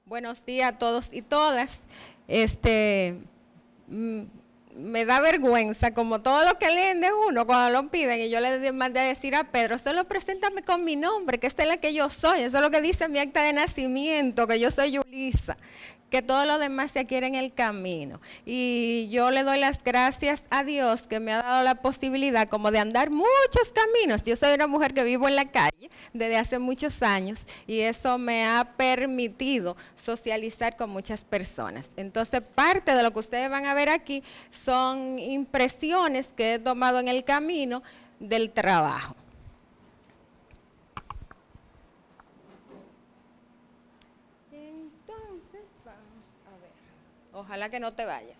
Buenos días a todos y todas. Me da vergüenza, como todo lo que leen de uno cuando lo piden, y yo le mandé a decir a Pedro, solo preséntame con mi nombre, que esta es la que yo soy, eso es lo que dice mi acta de nacimiento, que yo soy Yulisa, que todo lo demás se adquiere en el camino. Y yo le doy las gracias a Dios que me ha dado la posibilidad como de andar muchos caminos. Yo soy una mujer que vivo en la calle desde hace muchos años y eso me ha permitido socializar con muchas personas. Entonces, parte de lo que ustedes van a ver aquí son impresiones que he tomado en el camino del trabajo. Ojalá que no te vayas.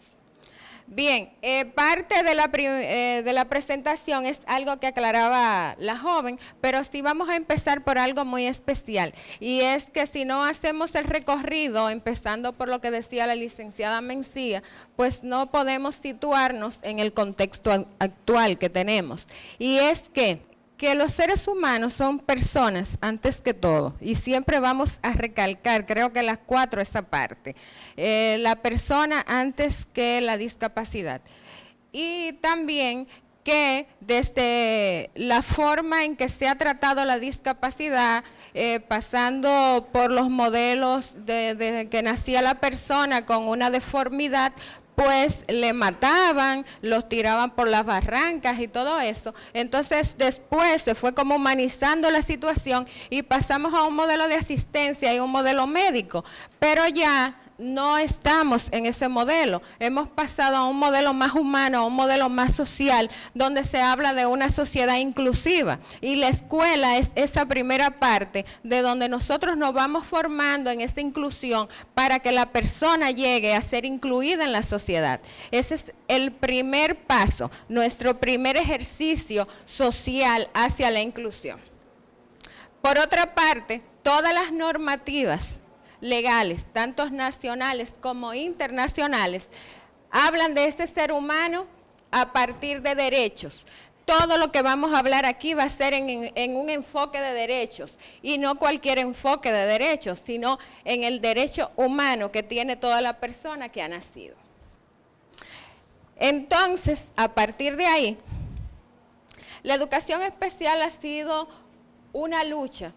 Bien, parte de la presentación es algo que aclaraba la joven, pero sí vamos a empezar por algo muy especial. Y es que si no hacemos el recorrido, empezando por lo que decía la licenciada Mencía, pues no podemos situarnos en el contexto actual que tenemos. Y es que los seres humanos son personas antes que todo, y siempre vamos a recalcar, creo que las 4 esa parte, la persona antes que la discapacidad. Y también que desde la forma en que se ha tratado la discapacidad, pasando por los modelos de que nacía la persona con una deformidad, pues le mataban, los tiraban por las barrancas y todo eso. Entonces después se fue como humanizando la situación y pasamos a un modelo de asistencia y un modelo médico, pero ya no estamos en ese modelo, hemos pasado a un modelo más humano, a un modelo más social, donde se habla de una sociedad inclusiva, y la escuela es esa primera parte de donde nosotros nos vamos formando en esta inclusión para que la persona llegue a ser incluida en la sociedad. Ese es el primer paso, nuestro primer ejercicio social hacia la inclusión. Por otra parte, todas las normativas legales, tanto nacionales como internacionales, hablan de este ser humano a partir de derechos. Todo lo que vamos a hablar aquí va a ser en un enfoque de derechos, y no cualquier enfoque de derechos, sino en el derecho humano que tiene toda la persona que ha nacido. Entonces, a partir de ahí, la educación especial ha sido una lucha,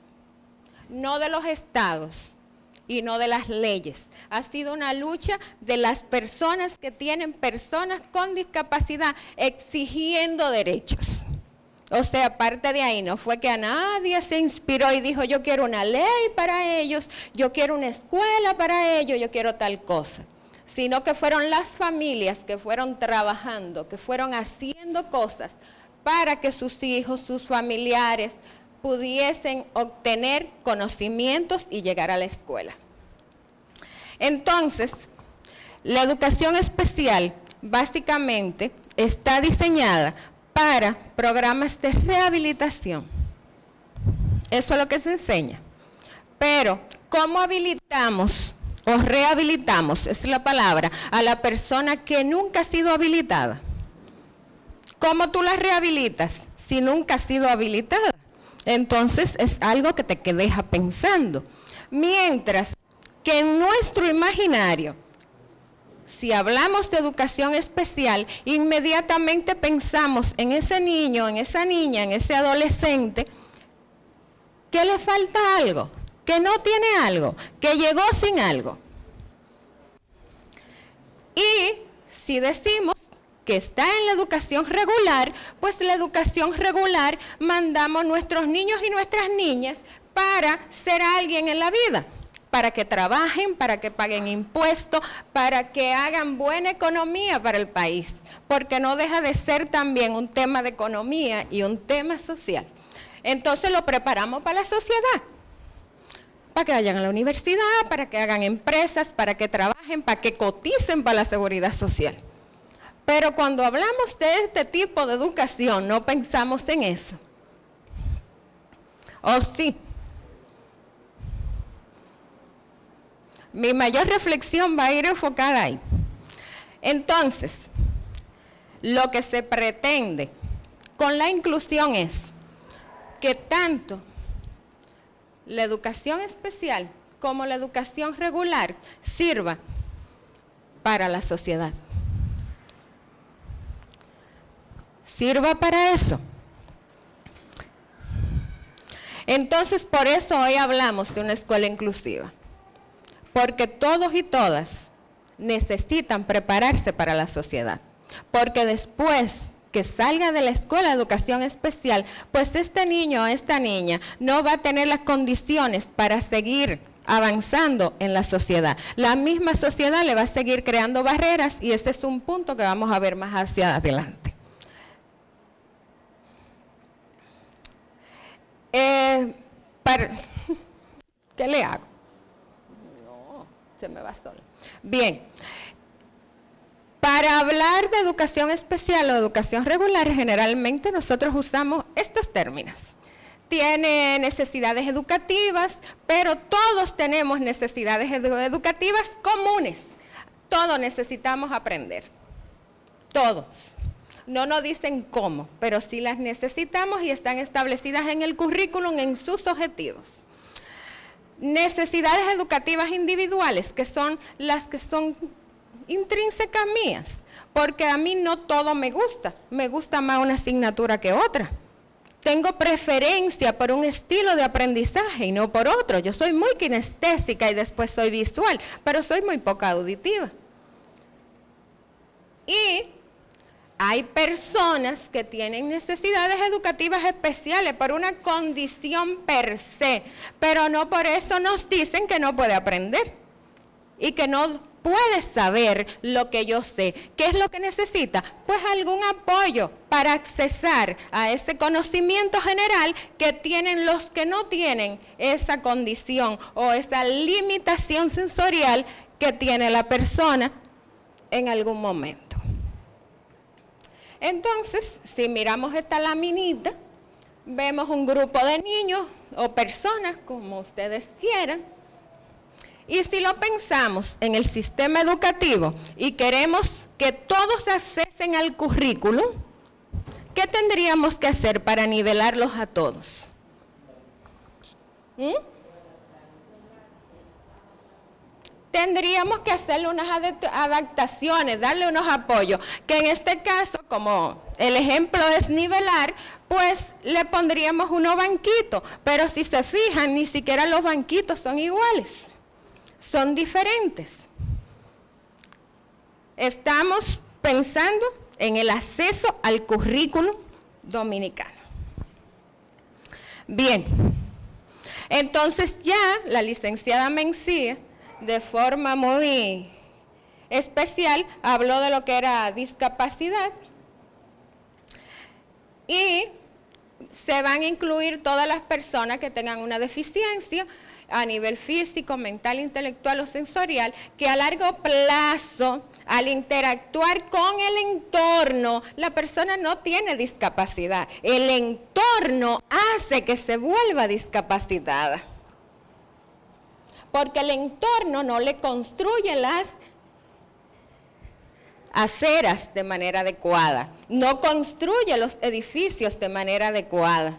no de los estados y no de las leyes. Ha sido una lucha de las personas que tienen personas con discapacidad exigiendo derechos. O sea, aparte de ahí, no fue que a nadie se inspiró y dijo, yo quiero una ley para ellos, yo quiero una escuela para ellos, yo quiero tal cosa. Sino que fueron las familias que fueron trabajando, que fueron haciendo cosas para que sus hijos, sus familiares, pudiesen obtener conocimientos y llegar a la escuela. Entonces, la educación especial básicamente está diseñada para programas de rehabilitación. Eso es lo que se enseña. Pero, ¿cómo habilitamos o rehabilitamos, es la palabra, a la persona que nunca ha sido habilitada? ¿Cómo tú la rehabilitas si nunca ha sido habilitada? Entonces es algo que te deja pensando. Mientras que en nuestro imaginario, si hablamos de educación especial, inmediatamente pensamos en ese niño, en esa niña, en ese adolescente, que le falta algo, que no tiene algo, que llegó sin algo. Y si decimos que está en la educación regular, pues la educación regular mandamos nuestros niños y nuestras niñas para ser alguien en la vida, para que trabajen, para que paguen impuestos, para que hagan buena economía para el país, porque no deja de ser también un tema de economía y un tema social. Entonces lo preparamos para la sociedad, para que vayan a la universidad, para que hagan empresas, para que trabajen, para que coticen para la seguridad social. Pero cuando hablamos de este tipo de educación, no pensamos en eso. ¿O sí? Mi mayor reflexión va a ir enfocada ahí. Entonces, lo que se pretende con la inclusión es que tanto la educación especial como la educación regular sirva para la sociedad. Sirva para eso. Entonces, por eso hoy hablamos de una escuela inclusiva, porque todos y todas necesitan prepararse para la sociedad, porque después que salga de la escuela de educación especial, pues este niño o esta niña no va a tener las condiciones para seguir avanzando en la sociedad. La misma sociedad le va a seguir creando barreras y ese es un punto que vamos a ver más hacia adelante. ¿Qué le hago? No, se me va solo. Bien. Para hablar de educación especial o educación regular, generalmente nosotros usamos estos términos. Tiene necesidades educativas, pero todos tenemos necesidades educativas comunes. Todos necesitamos aprender. Todos. No nos dicen cómo, pero sí las necesitamos y están establecidas en el currículum en sus objetivos. Necesidades educativas individuales, que son las que son intrínsecas mías, porque a mí no todo me gusta más una asignatura que otra. Tengo preferencia por un estilo de aprendizaje y no por otro. Yo soy muy kinestésica y después soy visual, pero soy muy poca auditiva. Y hay personas que tienen necesidades educativas especiales por una condición per se, pero no por eso nos dicen que no puede aprender y que no puede saber lo que yo sé. ¿Qué es lo que necesita? Pues algún apoyo para accesar a ese conocimiento general que tienen los que no tienen esa condición o esa limitación sensorial que tiene la persona en algún momento. Entonces, si miramos esta laminita, vemos un grupo de niños o personas, como ustedes quieran, y si lo pensamos en el sistema educativo y queremos que todos accesen al currículum, ¿qué tendríamos que hacer para nivelarlos a todos? Tendríamos que hacerle unas adaptaciones, darle unos apoyos, que en este caso, como el ejemplo es nivelar, pues le pondríamos unos banquitos, pero si se fijan, ni siquiera los banquitos son iguales, son diferentes. Estamos pensando en el acceso al currículum dominicano. Bien, entonces ya la licenciada Mencía, de forma muy especial, habló de lo que era discapacidad y se van a incluir todas las personas que tengan una deficiencia a nivel físico, mental, intelectual o sensorial, que a largo plazo, al interactuar con el entorno, la persona no tiene discapacidad. El entorno hace que se vuelva discapacitada, porque el entorno no le construye las aceras de manera adecuada, no construye los edificios de manera adecuada.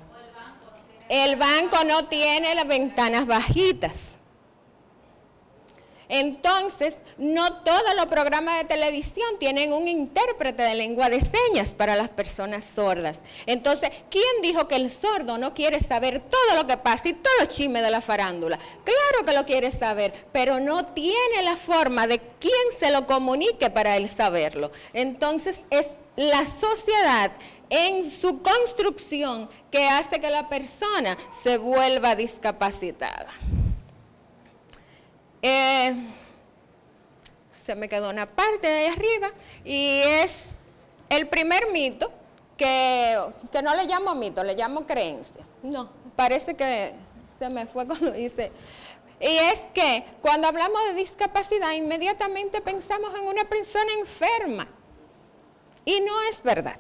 El banco no tiene las ventanas bajitas. Entonces, no todos los programas de televisión tienen un intérprete de lengua de señas para las personas sordas. Entonces, ¿quién dijo que el sordo no quiere saber todo lo que pasa y todos los chismes de la farándula? Claro que lo quiere saber, pero no tiene la forma de quién se lo comunique para él saberlo. Entonces, es la sociedad en su construcción que hace que la persona se vuelva discapacitada. Se me quedó una parte de ahí arriba y es el primer mito que no le llamo mito, le llamo creencia. No, parece que se me fue cuando hice. Y es que cuando hablamos de discapacidad inmediatamente pensamos en una persona enferma y no es verdad.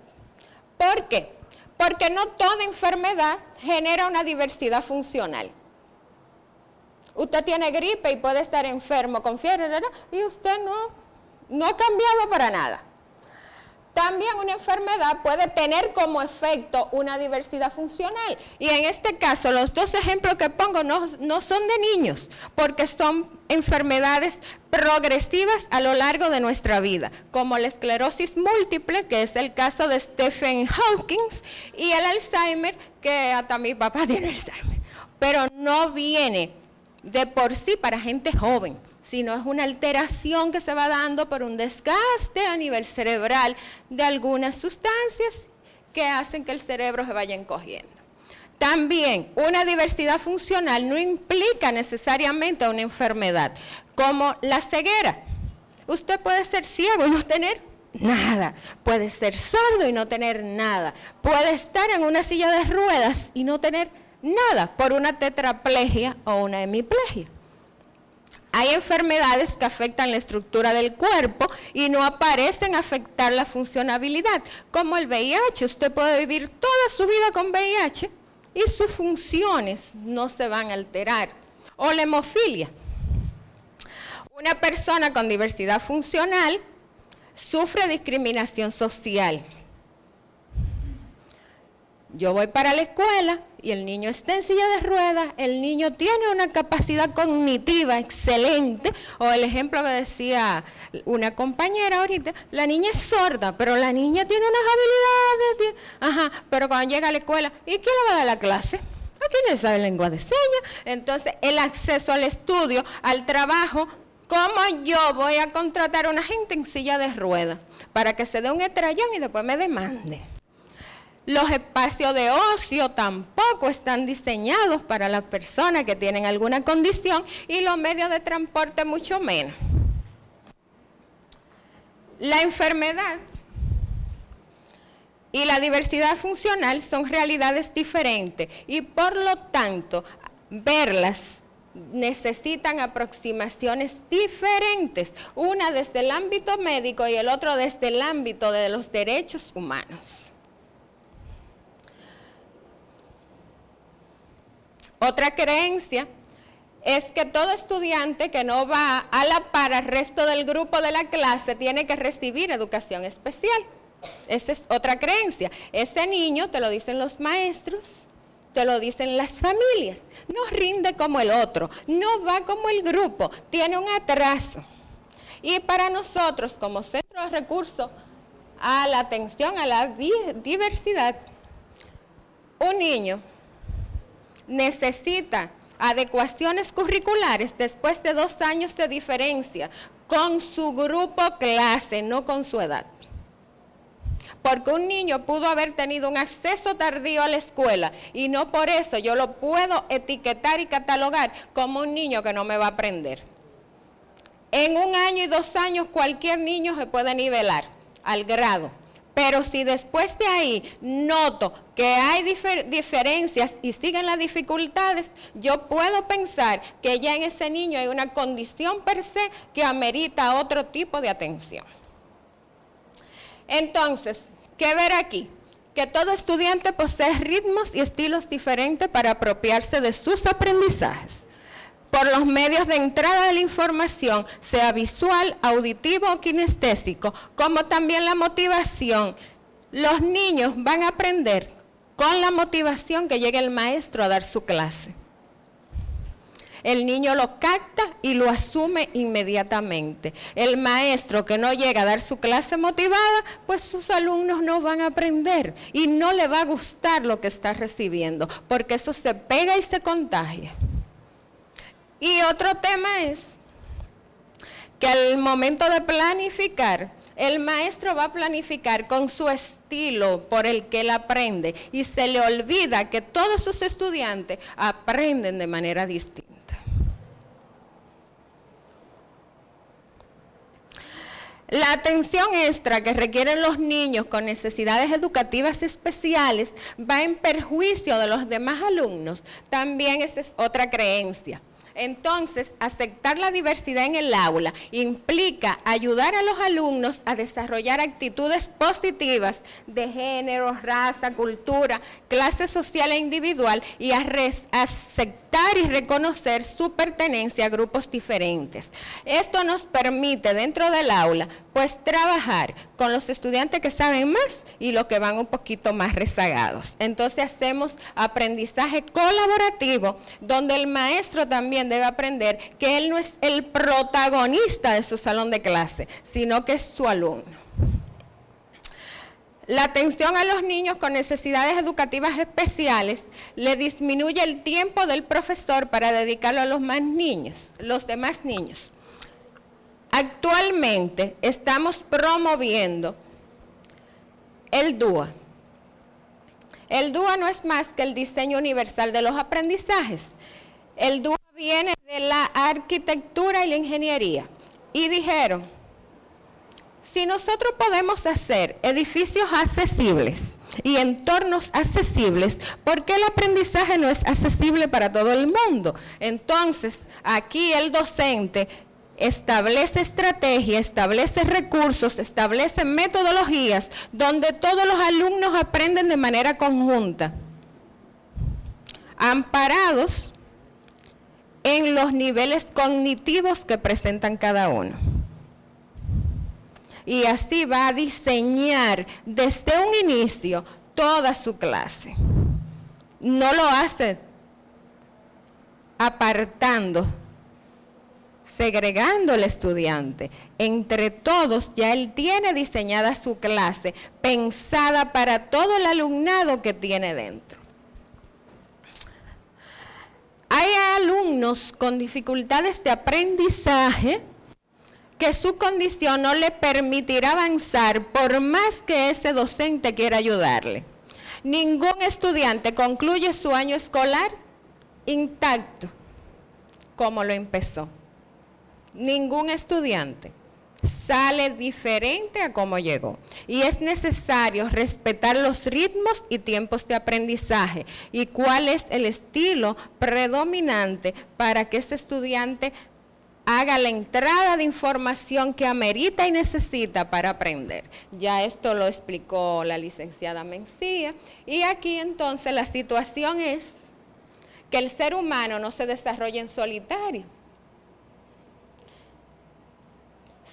¿Por qué? Porque no toda enfermedad genera una diversidad funcional. Usted tiene gripe y puede estar enfermo con fiebre, y usted no ha cambiado para nada. También una enfermedad puede tener como efecto una diversidad funcional. Y en este caso, los dos ejemplos que pongo no son de niños, porque son enfermedades progresivas a lo largo de nuestra vida, como la esclerosis múltiple, que es el caso de Stephen Hawking, y el Alzheimer, que hasta mi papá tiene Alzheimer. Pero no viene de por sí para gente joven, sino es una alteración que se va dando por un desgaste a nivel cerebral de algunas sustancias que hacen que el cerebro se vaya encogiendo. También una diversidad funcional no implica necesariamente una enfermedad, como la ceguera. Usted puede ser ciego y no tener nada, puede ser sordo y no tener nada, puede estar en una silla de ruedas y no tener nada por una tetraplegia o una hemiplegia. Hay enfermedades que afectan la estructura del cuerpo y no aparecen afectar la funcionabilidad, como el VIH. Usted puede vivir toda su vida con VIH y sus funciones no se van a alterar. O la hemofilia. Una persona con diversidad funcional sufre discriminación social. Yo voy para la escuela y el niño está en silla de ruedas, el niño tiene una capacidad cognitiva excelente, o el ejemplo que decía una compañera ahorita, la niña es sorda, pero la niña tiene unas habilidades, pero cuando llega a la escuela, ¿y quién le va a dar la clase? ¿A quién le sabe lengua de señas? Entonces, el acceso al estudio, al trabajo, ¿cómo yo voy a contratar a una gente en silla de ruedas para que se dé un estrellón y después me demande? Los espacios de ocio tampoco están diseñados para las personas que tienen alguna condición y los medios de transporte mucho menos. La enfermedad y la diversidad funcional son realidades diferentes y por lo tanto verlas necesitan aproximaciones diferentes, una desde el ámbito médico y el otro desde el ámbito de los derechos humanos. Otra creencia es que todo estudiante que no va a la par al resto del grupo de la clase tiene que recibir educación especial. Esa es otra creencia. Ese niño, te lo dicen los maestros, te lo dicen las familias, no rinde como el otro, no va como el grupo, tiene un atraso. Y para nosotros, como centro de recursos a la atención a la diversidad, un niño necesita adecuaciones curriculares después de 2 años de diferencia con su grupo clase, no con su edad. Porque un niño pudo haber tenido un acceso tardío a la escuela y no por eso yo lo puedo etiquetar y catalogar como un niño que no me va a aprender. En 1 año y 2 años cualquier niño se puede nivelar al grado. Pero si después de ahí noto que hay diferencias y siguen las dificultades, yo puedo pensar que ya en ese niño hay una condición per se que amerita otro tipo de atención. Entonces, ¿qué ver aquí? Que todo estudiante posee ritmos y estilos diferentes para apropiarse de sus aprendizajes por los medios de entrada de la información, sea visual, auditivo o kinestésico, como también la motivación. Los niños van a aprender con la motivación que llegue el maestro a dar su clase. El niño lo capta y lo asume inmediatamente. El maestro que no llega a dar su clase motivada, pues sus alumnos no van a aprender y no le va a gustar lo que está recibiendo, porque eso se pega y se contagia. Y otro tema es que al momento de planificar, el maestro va a planificar con su estilo por el que él aprende y se le olvida que todos sus estudiantes aprenden de manera distinta. La atención extra que requieren los niños con necesidades educativas especiales va en perjuicio de los demás alumnos. También esta es otra creencia. Entonces, aceptar la diversidad en el aula implica ayudar a los alumnos a desarrollar actitudes positivas de género, raza, cultura, clase social e individual y a aceptar y reconocer su pertenencia a grupos diferentes. Esto nos permite dentro del aula pues trabajar con los estudiantes que saben más y los que van un poquito más rezagados. Entonces hacemos aprendizaje colaborativo donde el maestro también debe aprender que él no es el protagonista de su salón de clase, sino que es su alumno. La atención a los niños con necesidades educativas especiales le disminuye el tiempo del profesor para dedicarlo a los demás niños. Actualmente estamos promoviendo el DUA. El DUA no es más que el diseño universal de los aprendizajes. El DUA viene de la arquitectura y la ingeniería. Y dijeron, si nosotros podemos hacer edificios accesibles y entornos accesibles, ¿por qué el aprendizaje no es accesible para todo el mundo? Entonces, aquí el docente establece estrategias, establece recursos, establece metodologías donde todos los alumnos aprenden de manera conjunta, amparados en los niveles cognitivos que presentan cada uno. Y así va a diseñar desde un inicio toda su clase. No lo hace apartando, segregando al estudiante. Entre todos ya él tiene diseñada su clase, pensada para todo el alumnado que tiene dentro. Hay alumnos con dificultades de aprendizaje que su condición no le permitirá avanzar por más que ese docente quiera ayudarle. Ningún estudiante concluye su año escolar intacto como lo empezó. Ningún estudiante sale diferente a como llegó. Y es necesario respetar los ritmos y tiempos de aprendizaje y cuál es el estilo predominante para que ese estudiante haga la entrada de información que amerita y necesita para aprender. Ya esto lo explicó la licenciada Mencía. Y aquí entonces la situación es que el ser humano no se desarrolla en solitario,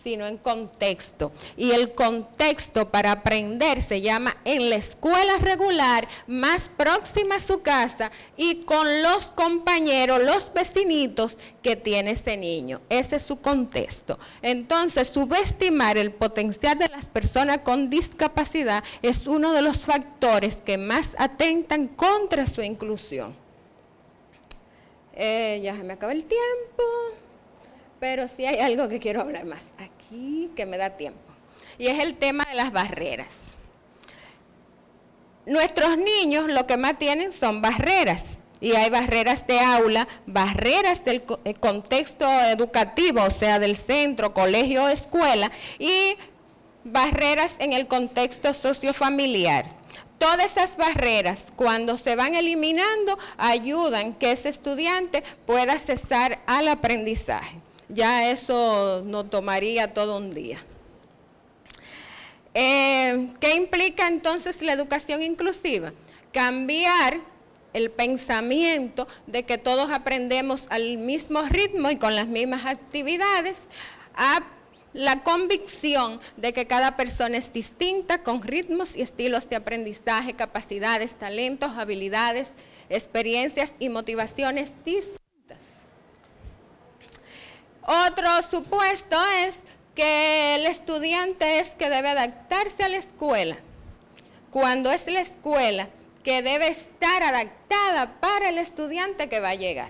sino en contexto. Y el contexto para aprender se llama en la escuela regular más próxima a su casa y con los compañeros, los vecinitos que tiene ese niño. Ese es su contexto. Entonces, subestimar el potencial de las personas con discapacidad es uno de los factores que más atentan contra su inclusión. Ya se me acaba el tiempo. Pero sí hay algo que quiero hablar más aquí, que me da tiempo. Y es el tema de las barreras. Nuestros niños lo que más tienen son barreras. Y hay barreras de aula, barreras del contexto educativo, o sea, del centro, colegio o escuela, y barreras en el contexto sociofamiliar. Todas esas barreras, cuando se van eliminando, ayudan que ese estudiante pueda accesar al aprendizaje. Ya eso nos tomaría todo un día. ¿Qué implica entonces la educación inclusiva? Cambiar el pensamiento de que todos aprendemos al mismo ritmo y con las mismas actividades, a la convicción de que cada persona es distinta, con ritmos y estilos de aprendizaje, capacidades, talentos, habilidades, experiencias y motivaciones distintas. Otro supuesto es que el estudiante es que debe adaptarse a la escuela, cuando es la escuela que debe estar adaptada para el estudiante que va a llegar.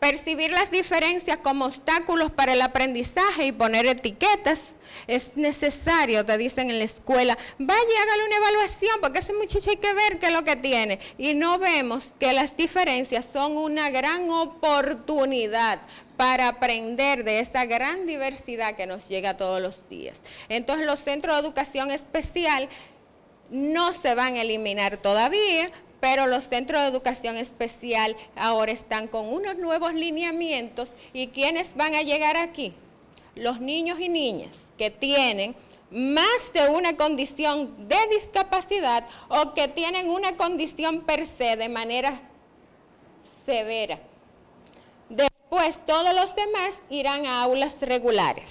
Percibir las diferencias como obstáculos para el aprendizaje y poner etiquetas es necesario, te dicen en la escuela, vaya y hágale una evaluación porque ese muchacho hay que ver qué es lo que tiene. Y no vemos que las diferencias son una gran oportunidad para aprender de esta gran diversidad que nos llega todos los días. Entonces los centros de educación especial no se van a eliminar todavía, pero los centros de educación especial ahora están con unos nuevos lineamientos. ¿Y quiénes van a llegar aquí? Los niños y niñas que tienen más de una condición de discapacidad o que tienen una condición per se de manera severa. Después todos los demás irán a aulas regulares.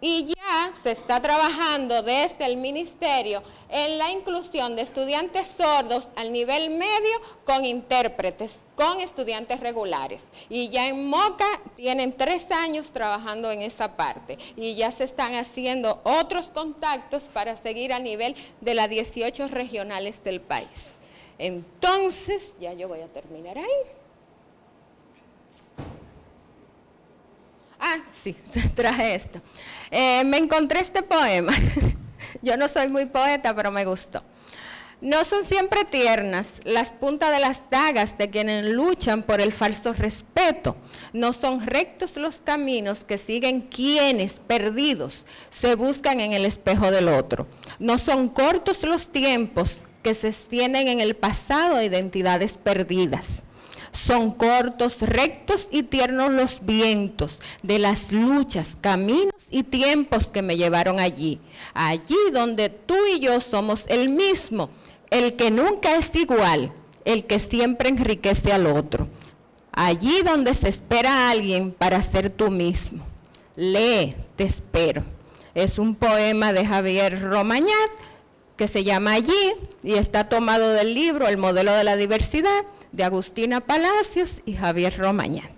Y ya se está trabajando desde el ministerio en la inclusión de estudiantes sordos al nivel medio con intérpretes, con estudiantes regulares. Y ya en Moca tienen 3 años trabajando en esa parte. Y ya se están haciendo otros contactos para seguir a nivel de las 18 regionales del país. Entonces, ya yo voy a terminar ahí. Ah, sí, traje esto. Me encontré este poema. Yo no soy muy poeta, pero me gustó. No son siempre tiernas las puntas de las dagas de quienes luchan por el falso respeto. No son rectos los caminos que siguen quienes, perdidos, se buscan en el espejo del otro. No son cortos los tiempos que se extienden en el pasado de identidades perdidas. Son cortos, rectos y tiernos los vientos de las luchas, caminos y tiempos que me llevaron allí. Allí donde tú y yo somos el mismo, el que nunca es igual, el que siempre enriquece al otro. Allí donde se espera a alguien para ser tú mismo. Lee, te espero. Es un poema de Javier Romañat que se llama Allí y está tomado del libro El modelo de la diversidad, de Agustina Palacios y Javier Romañat.